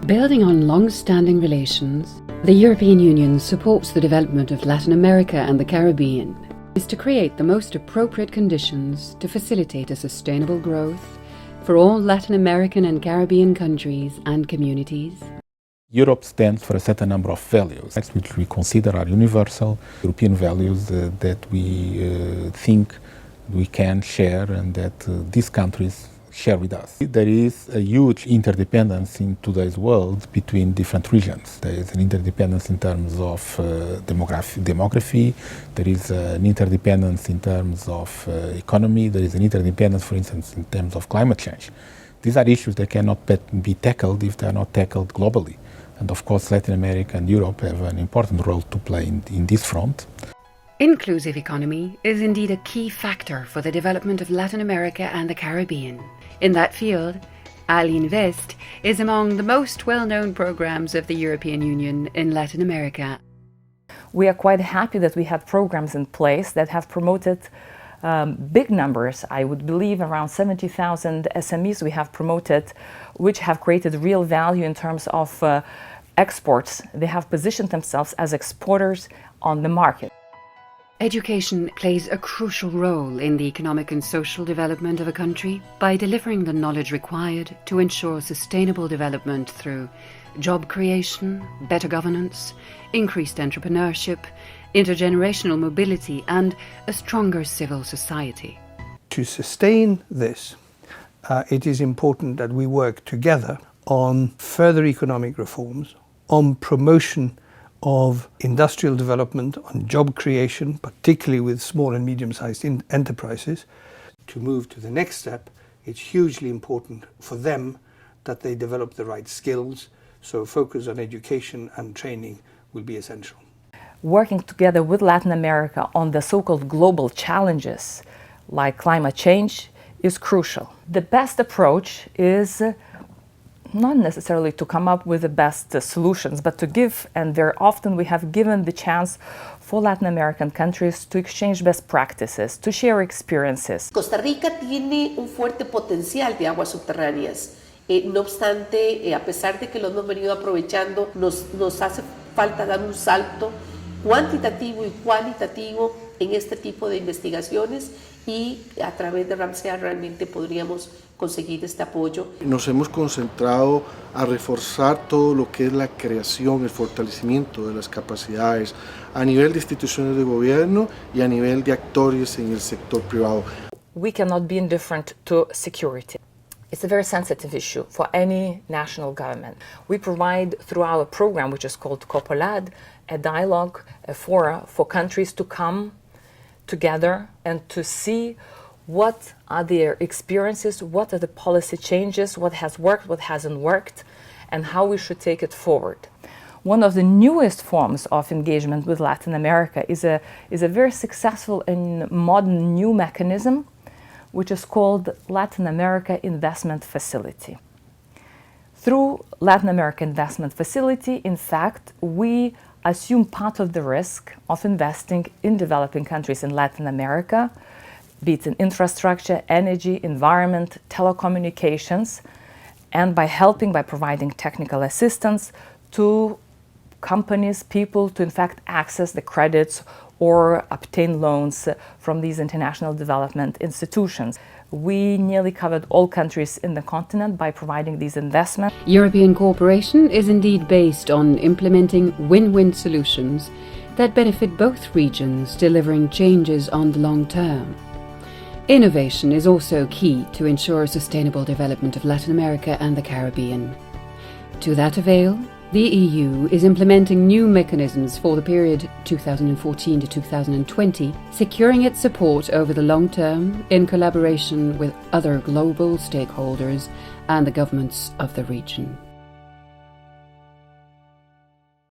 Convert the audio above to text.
Building on long-standing relations, the European Union supports the development of Latin America and the Caribbean is to create the most appropriate conditions to facilitate a sustainable growth for all Latin American and Caribbean countries and communities. Europe stands for a certain number of values, which we consider are universal European values that we think we can share and that these countries share with us. There is a huge interdependence in today's world between different regions. There is an interdependence in terms of demography, there is an interdependence in terms of economy, there is an interdependence, for instance, in terms of climate change. These are issues that cannot be tackled if they are not tackled globally. And of course, Latin America and Europe have an important role to play in this front. Inclusive economy is indeed a key factor for the development of Latin America and the Caribbean. In that field, ALC is among the most well-known programs of the European Union in Latin America. We are quite happy that we have programs in place that have promoted big numbers. I would believe around 70,000 SMEs we have promoted, which have created real value in terms of exports. They have positioned themselves as exporters on the market. Education plays a crucial role in the economic and social development of a country by delivering the knowledge required to ensure sustainable development through job creation, better governance, increased entrepreneurship, intergenerational mobility, and a stronger civil society. To sustain this, it is important that we work together on further economic reforms, on promotion of industrial development, on job creation, particularly with small and medium-sized enterprises. To move to the next step, it's hugely important for them that they develop the right skills, so focus on education and training will be essential. Working together with Latin America on the so-called global challenges like climate change is crucial. The best approach is not necessarily to come up with the best solutions, but to give, and very often we have given the chance for Latin American countries to exchange best practices, to share experiences. Costa Rica tiene un fuerte potencial de aguas subterráneas. No obstante, a pesar de que lo hemos venido aprovechando, nos hace falta dar un salto cuantitativo y cualitativo en este tipo de investigaciones y a través de RAMSEA realmente podríamos conseguir este apoyo. Nos hemos concentrado a reforzar todo lo que es la creación, el fortalecimiento de las capacidades a nivel de instituciones de gobierno y a nivel de actores en el sector privado. We cannot be indifferent to security. It's a very sensitive issue for any national government. We provide through our program, which is called COPOLAD, a dialogue, a forum for countries to come together and to see what are their experiences, what are the policy changes, what has worked, what hasn't worked, and how we should take it forward. One of the newest forms of engagement with Latin America is a very successful and modern new mechanism, which is called Latin America Investment Facility. Through Latin America Investment Facility, in fact, we assume part of the risk of investing in developing countries in Latin America, be it in infrastructure, energy, environment, telecommunications, and by providing technical assistance to companies, people to in fact access the credits or obtain loans from these international development institutions. We nearly covered all countries in the continent by providing these investments. European cooperation is indeed based on implementing win-win solutions that benefit both regions, delivering changes on the long term. Innovation is also key to ensure sustainable development of Latin America and the Caribbean. To that avail, the EU is implementing new mechanisms for the period 2014 to 2020, securing its support over the long term in collaboration with other global stakeholders and the governments of the region.